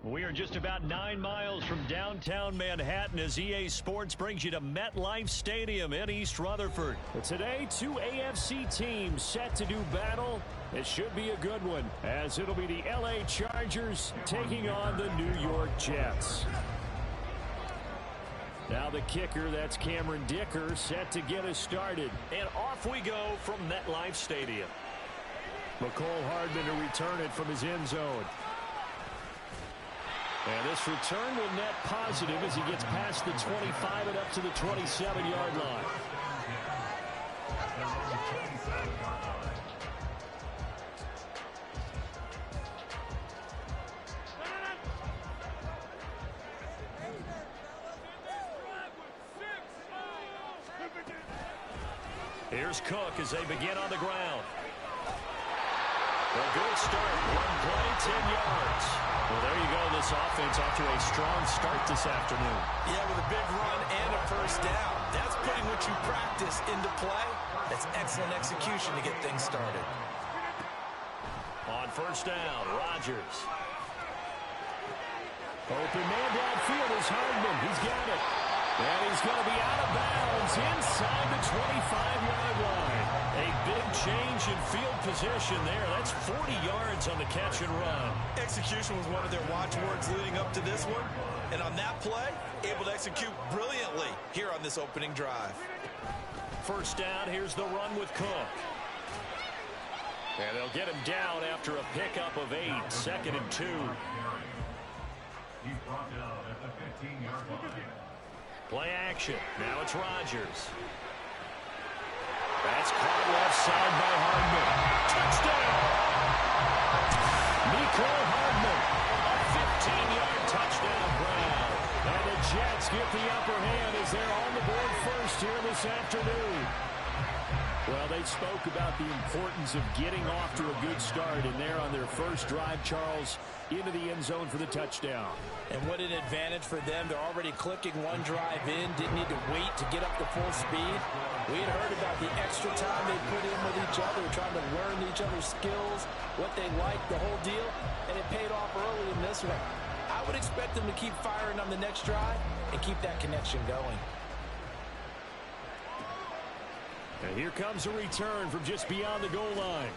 We are just about 9 miles from downtown Manhattan as EA Sports brings you to MetLife Stadium in East Rutherford. But today, two AFC teams set to do battle. It should be a good one, as it'll be the LA Chargers taking on the New York Jets. Now the kicker, that's Cameron Dicker, set to get us started. And off we go from MetLife Stadium. McCole Hardman to return it from his end zone. And this return will net positive as he gets past the 25 and up to the 27-yard line. Here's Cook as they begin on the ground. A good start. One play, 10 yards. Well, there you go. This offense off to a strong start this afternoon. Yeah, with a big run and a first down. That's putting what you practice into play. That's excellent execution to get things started. On first down, Rodgers. Open man downfield is Hardman. He's got it. And he's going to be out of bounds inside the 25-yard line. A big change in field position there. That's 40 yards on the catch and run. Execution was one of their watchwords leading up to this one. And on that play, able to execute brilliantly here on this opening drive. First down, here's the run with Cook. And they'll get him down after a pickup of 8, 2nd and 2. He's brought down at the 15-yard line. Play action. Now it's Rodgers. That's caught left side by Hardman. Touchdown! Mecole Hardman. A 15-yard touchdown grab. And the Jets get the upper hand as they're on the board first here this afternoon. Well, they spoke about the importance of getting off to a good start, and they're on their first drive, Charles, into the end zone for the touchdown. And what an advantage for them. They're already clicking one drive in, didn't need to wait to get up to full speed. We had heard about the extra time they put in with each other, trying to learn each other's skills, what they like, the whole deal, and it paid off early in this one. I would expect them to keep firing on the next drive and keep that connection going. And here comes a return from just beyond the goal line.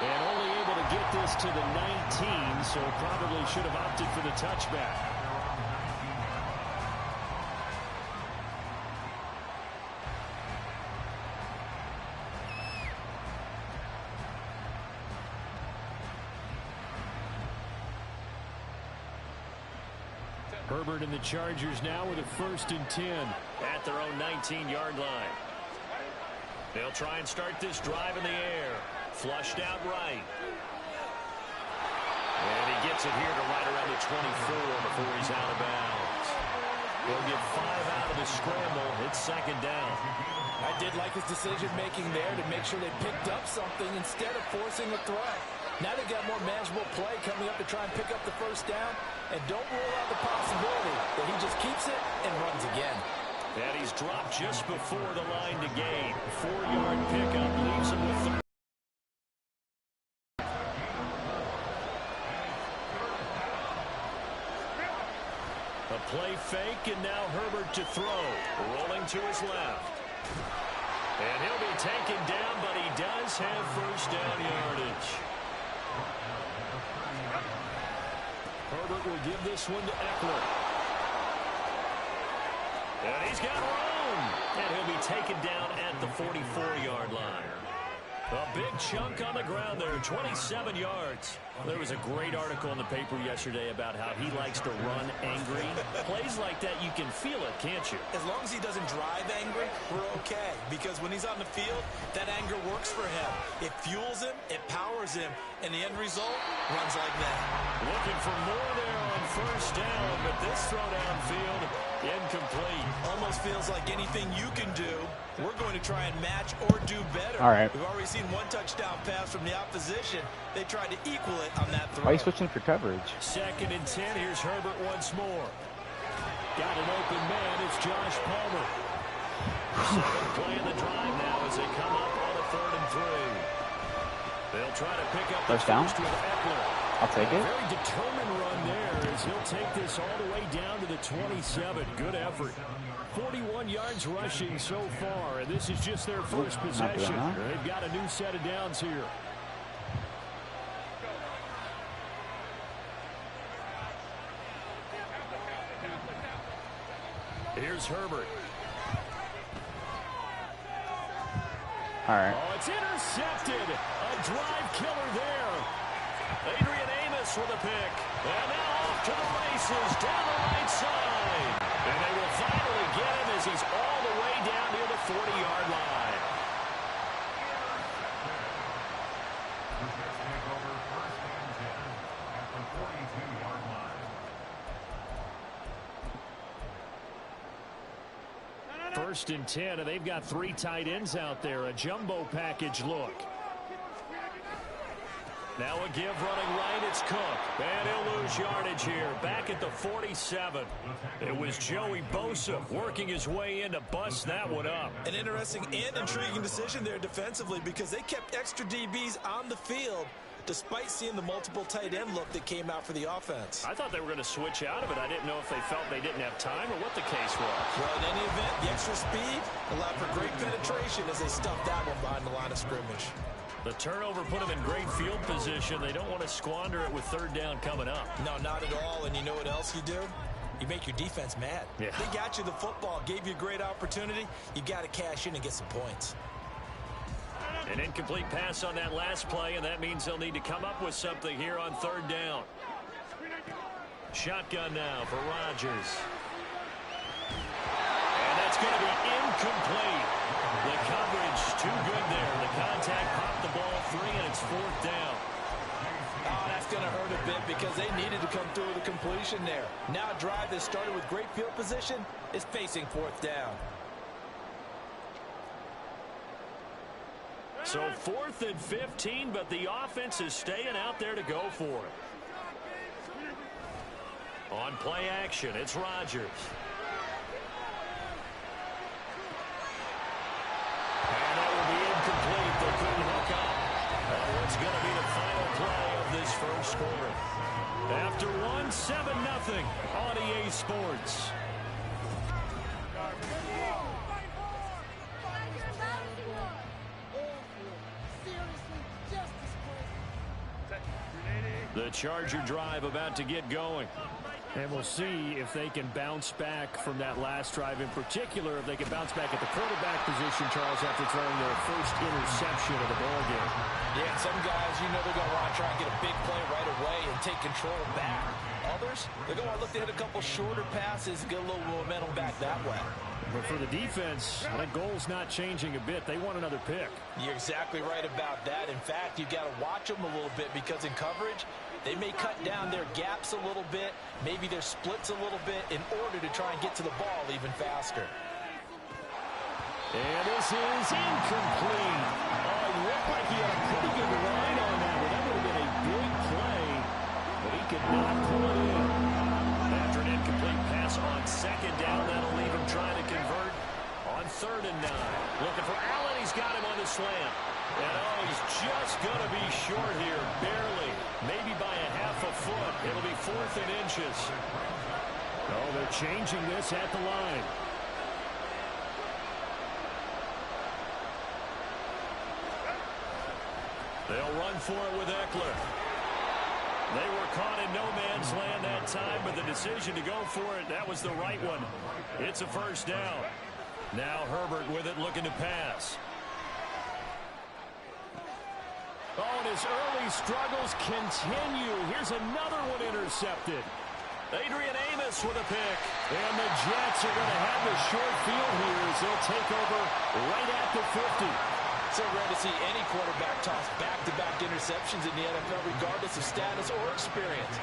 And only able to get this to the 19, so probably should have opted for the touchback. Herbert and the Chargers now with a 1st and 10. At their own 19-yard line. They'll try and start this drive in the air. Flushed out right. And he gets it here to right around the 24 before he's out of bounds. He'll get 5 out of the scramble. It's 2nd down. I did like his decision-making there to make sure they picked up something instead of forcing a throw. Now they've got more manageable play coming up to try and pick up the first down. And don't rule out the possibility that he just keeps it and runs again. And he's dropped just before the line to gain. 4-yard pickup leaves him with 3. A play fake, and now Herbert to throw. Rolling to his left. And he'll be taken down, but he does have first down yardage. Herbert will give this one to Eckler. And he's got room. And he'll be taken down at the 44-yard line. A big chunk on the ground there, 27 yards. There was a great article in the paper yesterday about how he likes to run angry. Plays like that, you can feel it, can't you? As long as he doesn't drive angry, we're okay. Because when he's on the field, that anger works for him. It fuels him, it powers him, and the end result runs like that. Looking for more there on first down, but this throw downfield, incomplete. Almost feels like anything you can do, we're going to try and match or do better. All right. We've already seen one touchdown pass from the opposition. They tried to equal it on that throw. Why are you switching for coverage? 2nd and 10. Here's Herbert once more. Got an open man. It's Josh Palmer. 7th play in the drive now as they come up on a 3rd and 3. They'll try to pick up the first down with Eckler. I'll take it. Very determined run there as he'll take this all the way down to the 27. Good effort. 41 yards rushing so far, and this is just their first possession. They've got a new set of downs here. Here's Herbert. All right. Oh, it's intercepted. A drive killer there. Adrian Amos with a pick. And now off to the races down the right side. And they will finally get him as he's all the way down near the 40-yard line. First and 10, and they've got 3 tight ends out there. A jumbo package look. Now a give running right, it's Cook. And he'll lose yardage here. Back at the 47. It was Joey Bosa working his way in to bust that one up. An interesting and intriguing decision there defensively because they kept extra DBs on the field despite seeing the multiple tight end look that came out for the offense. I thought they were going to switch out of it. I didn't know if they felt they didn't have time or what the case was. Well, in any event, the extra speed allowed for great penetration as they stuffed that one behind the line of scrimmage. The turnover put them in great field position. They don't want to squander it with third down coming up. No, not at all. And you know what else you do? You make your defense mad. Yeah. They got you the football, gave you a great opportunity. You got to cash in and get some points. An incomplete pass on that last play, and that means they'll need to come up with something here on third down. Shotgun now for Rodgers. And that's going to be incomplete. The coverage too good there. The contact popped the ball free, and it's fourth down. Oh, that's going to hurt a bit because they needed to come through with a completion there. Now a drive that started with great field position is facing fourth down. So 4th and 15, but the offense is staying out there to go for it. On play action, it's Rodgers. And that will be incomplete. They couldn't hook up. What's going to be the final play of this first quarter? After 1-7-0 on EA Sports. The Charger drive about to get going. And we'll see if they can bounce back from that last drive in particular, if they can bounce back at the quarterback position, Charles, after throwing their first interception of the ball game. Yeah, some guys, you know they're going to want to try and get a big play right away and take control back. Others, they're going to want to look to hit a couple shorter passes, get a little momentum back that way. But for the defense, that goal's not changing a bit. They want another pick. You're exactly right about that. In fact, you've got to watch them a little bit because in coverage, they may cut down their gaps a little bit, maybe their splits a little bit in order to try and get to the ball even faster. And this is incomplete. Oh, it looked like he had a pretty good line on that, but that would have been a big play, but he could not pull it in. After an incomplete pass on second down, that'll leave him trying to convert on 3rd and 9. Looking for Allen, he's got him on the slant. And oh, he's just going to be short here, barely. Maybe by a half a foot. It'll be 4th and inches. Oh, they're changing this at the line. They'll run for it with Eckler. They were caught in no man's land that time, but the decision to go for it, that was the right one. It's a first down. Now Herbert with it, looking to pass. Oh, and his early struggles continue. Here's another one intercepted. Adrian Amos with a pick. And the Jets are going to have the short field here as they'll take over right at the 50. So rare to see any quarterback toss back-to-back interceptions in the NFL, regardless of status or experience.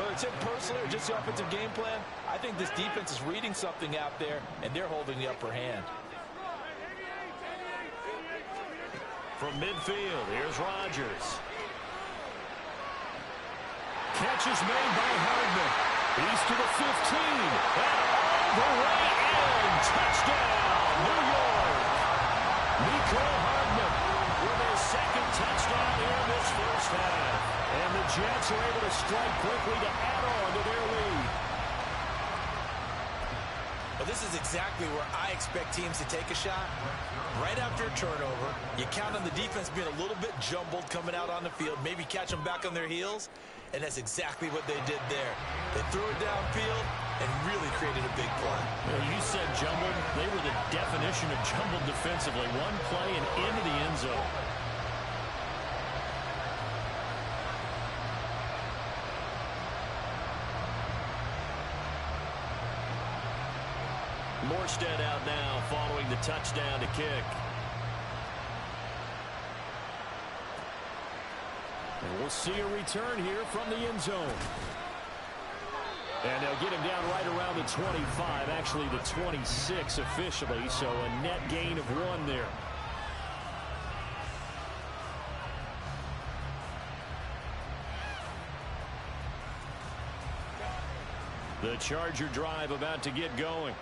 Whether it's him personally or just the offensive game plan, I think this defense is reading something out there, and they're holding the upper hand. From midfield, here's Rodgers. Catch is made by Hardman. He's to the 15. And all the way in. Touchdown, New York. Nico Hardman with his second touchdown here in this first half. And the Jets are able to strike quickly to add on to their lead. Well, this is exactly where I expect teams to take a shot. Right after a turnover, you count on the defense being a little bit jumbled coming out on the field, maybe catch them back on their heels, and that's exactly what they did there. They threw it downfield and really created a big play. You said jumbled. They were the definition of jumbled defensively. One play and into the end zone. Morstead out now following the touchdown to kick. And we'll see a return here from the end zone. And they'll get him down right around the 25, actually the 26 officially, so a net gain of 1 there. The Charger drive about to get going.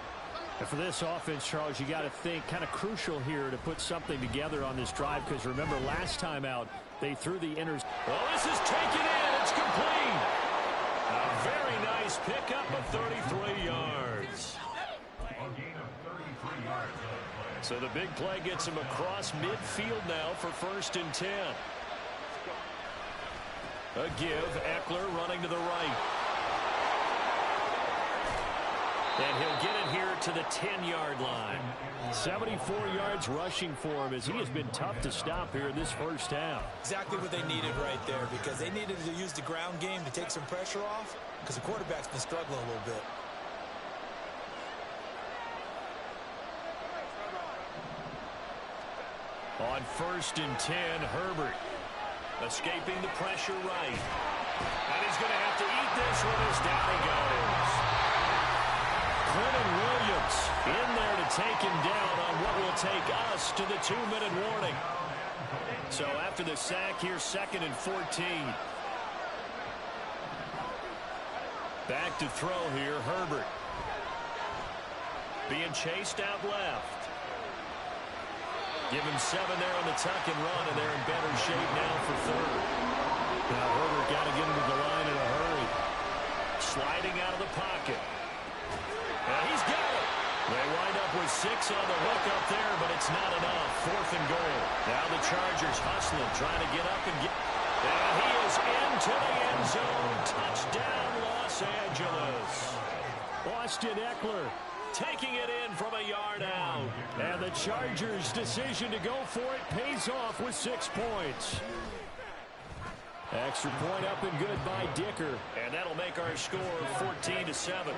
And for this offense, Charles, you got to think kind of crucial here to put something together on this drive, because remember last time out they threw the interception. Well, this is taken in. It's complete. A very nice pickup of 33 yards. A gain of 33 yards. So the big play gets him across midfield now for 1st and 10. A give. Eckler running to the right. And he'll get it here to the 10-yard line. 74 yards rushing for him, as he has been tough to stop here in this first half. Exactly what they needed right there, because they needed to use the ground game to take some pressure off, because the quarterback's been struggling a little bit. On 1st and 10, Herbert escaping the pressure right. And he's going to have to eat this one as down he goes. Quentin Williams in there to take him down on what will take us to the 2-minute warning. So after the sack, here's 2nd and 14. Back to throw here, Herbert. Being chased out left. Give him 7 there on the tuck and run, and they're in better shape now for 3rd. Now Herbert got to get him to the line in a hurry. Sliding out of the pocket. And he's got it. They wind up with 6 on the hook up there, but it's not enough. 4th and goal. Now the Chargers hustling, trying to get up and get. And he is into the end zone. Touchdown, Los Angeles. Austin Eckler taking it in from a yard out. And the Chargers' decision to go for it pays off with 6 points. Extra point up and good by Dicker. And that'll make our score 14-7.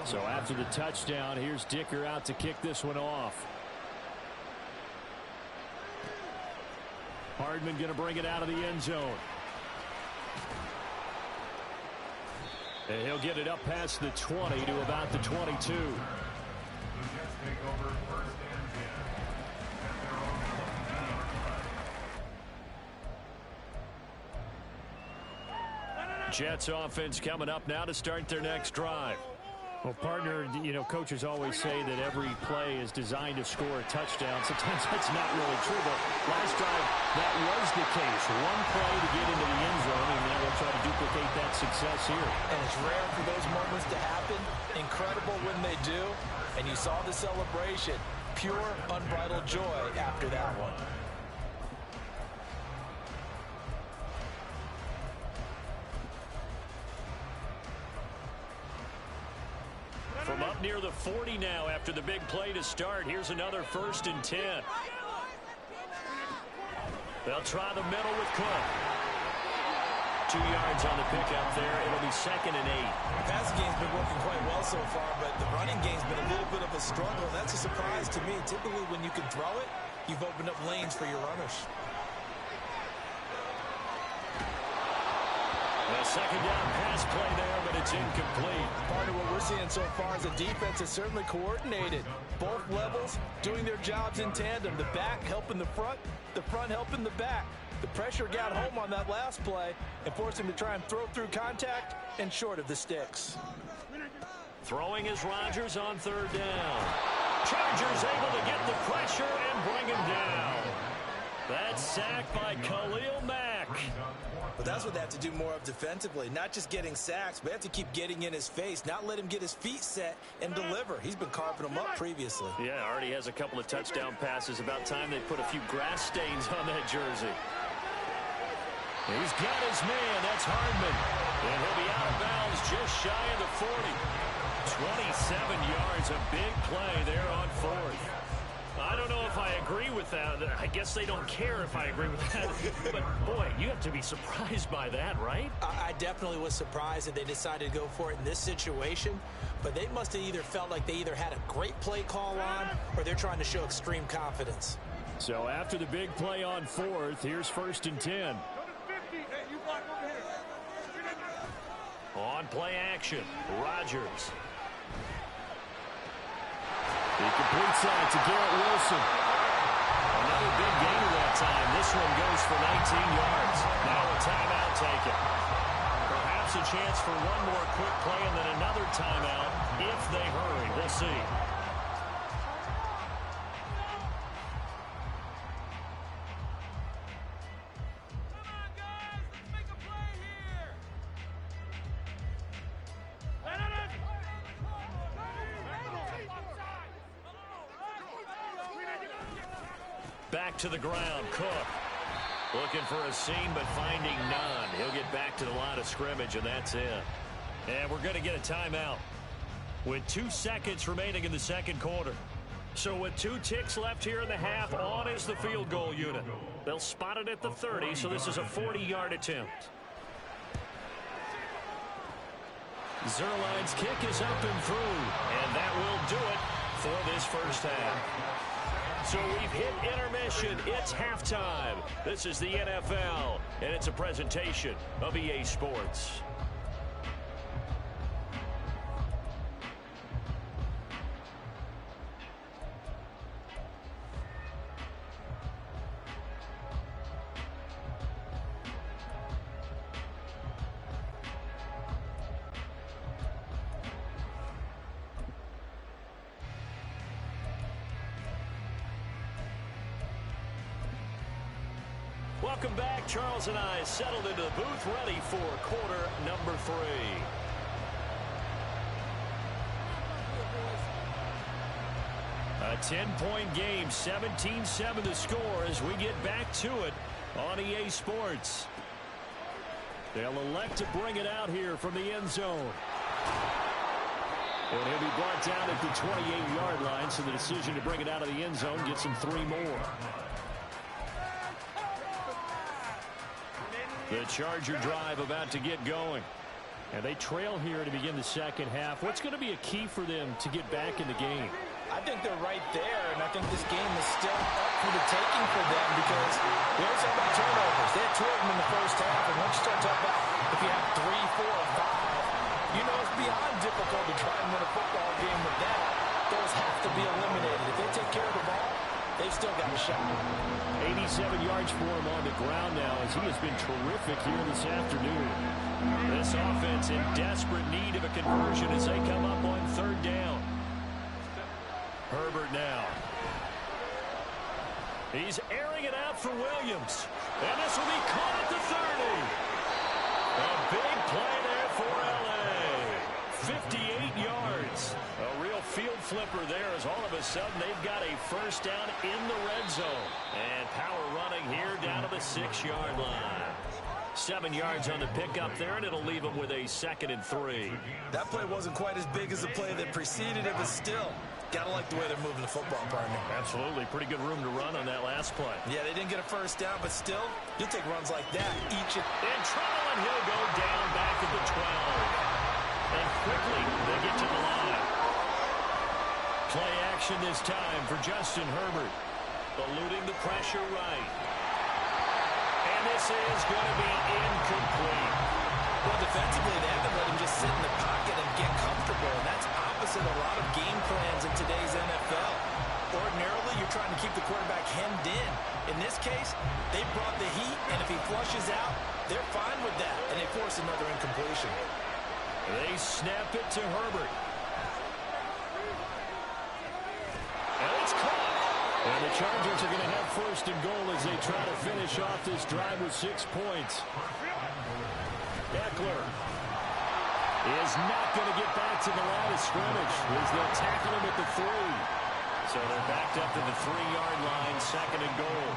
So after the touchdown, here's Dicker out to kick this one off. Hardman going to bring it out of the end zone. And he'll get it up past the 20 to about the 22. Jets offense coming up now to start their next drive. Well, partner, you know, coaches always say that every play is designed to score a touchdown. Sometimes that's not really true, but last drive, that was the case. One play to get into the end zone, and now we'll try to duplicate that success here. And it's rare for those moments to happen. Incredible when they do. And you saw the celebration. Pure, unbridled joy after that one. From up near the 40 now after the big play to start. Here's another 1st and 10. They'll try the middle with Cook. 2 yards on the pickup there. It'll be 2nd and 8. The passing game's been working quite well so far, but the running game's been a little bit of a struggle. That's a surprise to me. Typically, when you can throw it, you've opened up lanes for your runners. A 2nd down pass play there, but it's incomplete. Part of what we're seeing so far is the defense is certainly coordinated. Both levels doing their jobs in tandem. The back helping the front helping the back. The pressure got home on that last play and forced him to try and throw through contact and short of the sticks. Throwing is Rodgers on 3rd down. Chargers able to get the pressure and bring him down. That's sacked by Khalil Mack. But that's what they have to do more of defensively. Not just getting sacks, but they have to keep getting in his face, not let him get his feet set and deliver. He's been carving them up previously. Yeah, already has a couple of touchdown passes. About time they put a few grass stains on that jersey. He's got his man. That's Hardman. And he'll be out of bounds just shy of the 40. 27 yards, a big play there on fourth. I don't know if I agree with that. I guess they don't care if I agree with that. But, boy, you have to be surprised by that, right? I definitely was surprised that they decided to go for it in this situation. But they must have either felt like they either had a great play call on or they're trying to show extreme confidence. So after the big play on fourth, here's 1st and 10. On play action, Rodgers. He completes that to Garrett Wilson. Another big gainer that time. This one goes for 19 yards. Now a timeout taken. Perhaps a chance for one more quick play and then another timeout if they hurry. We'll see. Back to the ground, Cook. Looking for a seam, but finding none. He'll get back to the line of scrimmage, and that's it. And we're going to get a timeout with 2 seconds remaining in the second quarter. So with 2 ticks left here in the half, on is the field goal unit. They'll spot it at the 30, so this is a 40-yard attempt. Zerline's kick is up and through, and that will do it for this first half. So we've hit intermission. It's halftime. This is the NFL, and it's a presentation of EA Sports. Welcome back. Charles and I settled into the booth, ready for quarter number 3. A 10-point game, 17-7 the score as we get back to it on EA Sports. They'll elect to bring it out here from the end zone. And he'll be brought down at the 28-yard line, so the decision to bring it out of the end zone gets him 3 more. The Charger drive about to get going. And they trail here to begin the second half. What's going to be a key for them to get back in the game? I think they're right there, and I think this game is still up for the taking for them because we always talk about turnovers. They had 2 of them in the first half, and once you start talking about if you have 3, 4, or 5, you know it's beyond difficult to try and win a football game with that. Those have to be eliminated. If they take care of the ball, they've still got a shot. 87 yards for him on the ground now as he has been terrific here this afternoon. This offense in desperate need of a conversion as they come up on 3rd down. Herbert now. He's airing it out for Williams. And this will be caught at the 30. A big play there for L.A. 58 yards. A real field flipper there as all of a sudden they've got a first down in the red zone. And power running here down to the 6-yard line. 7 yards on the pickup there, and it'll leave them with a 2nd and 3. That play wasn't quite as big as the play that preceded it, but still, gotta like the way they're moving the football, partner. Absolutely. Pretty good room to run on that last play. Yeah, they didn't get a first down, but still, you'll take runs like that each. In trouble, and he'll go down back at the 12. And quickly, they get to the line. Play action this time for Justin Herbert. Eluding the pressure right. And this is going to be incomplete. Well, defensively, they haven't let him just sit in the pocket and get comfortable, and that's opposite a lot of game plans in today's NFL. Ordinarily, you're trying to keep the quarterback hemmed in. In this case, they brought the heat, and if he flushes out, they're fine with that, and they force another incompletion. They snap it to Herbert. And the Chargers are going to have first and goal as they try to finish off this drive with 6 points. Eckler is not going to get back to the line of scrimmage as they'll tackle him at the 3. So they're backed up to the 3-yard line, second and goal.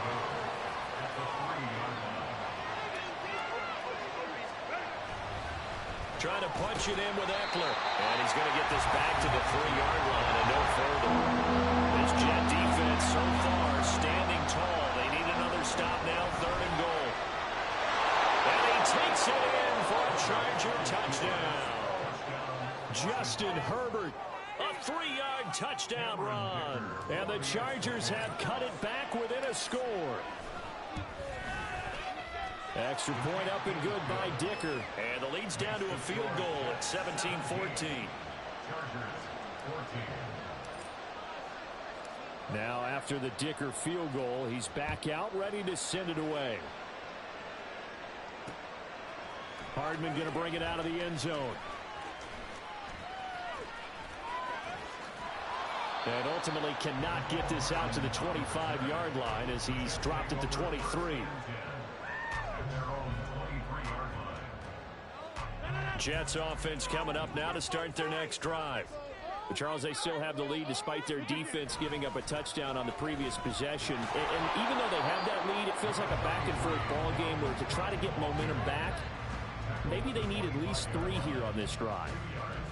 Trying to punch it in with Eckler. And he's going to get this back to the 3-yard line and no further. This Jet defense so far standing tall. They need another stop now, third and goal. And he takes it in for a Charger touchdown. Justin Herbert. A 3-yard touchdown run. And the Chargers have cut it back within a score. Extra point up and good by Dicker. And the lead's down to a field goal at 17-14. Now after the Dicker field goal, he's back out ready to send it away. Hardman going to bring it out of the end zone. And ultimately cannot get this out to the 25-yard line as he's dropped at the 23. Jets offense coming up now to start their next drive. But Charles, they still have the lead despite their defense giving up a touchdown on the previous possession. And even though they have that lead, it feels like a back-and-forth ball game where to try to get momentum back, maybe they need at least 3 here on this drive.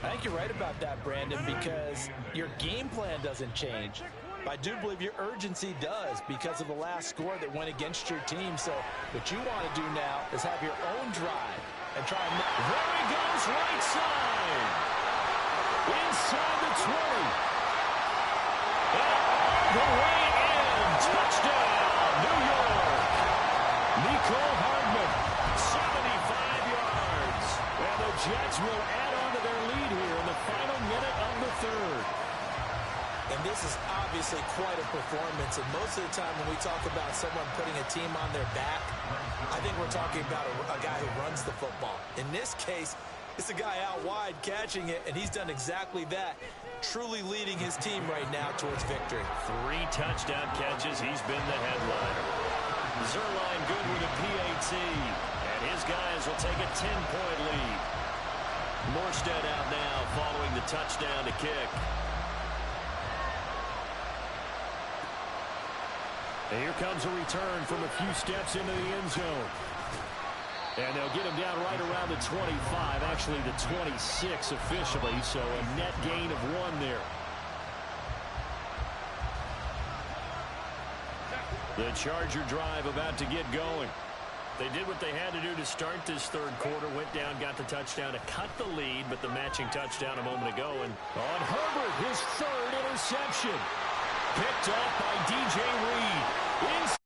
I think you're right about that, Brandon, because your game plan doesn't change. I do believe your urgency does because of the last score that went against your team. So what you want to do now is have your own drive and try and... There he goes, right side. Inside the 20. And all the way in. Touchdown, New York. Nicole Hardman. 75 yards. And the Jets will add on to their lead here in the final minute of the 3rd. And this is obviously quite a performance. And most of the time when we talk about someone putting a team on their back, I think we're talking about a guy who runs the football. In this case, it's a guy out wide catching it, and he's done exactly that, truly leading his team right now towards victory. 3 touchdown catches. He's been the headliner. Zerline good with a PAT. And his guys will take a 10-point lead. Morstead out now following the touchdown to kick. And here comes a return from a few steps into the end zone. And they'll get him down right around the 25, actually the 26 officially, so a net gain of 1 there. The Charger drive about to get going. They did what they had to do to start this 3rd quarter, went down, got the touchdown to cut the lead, but the matching touchdown a moment ago. And on Herbert, his 3rd interception. Picked off by DJ Reed.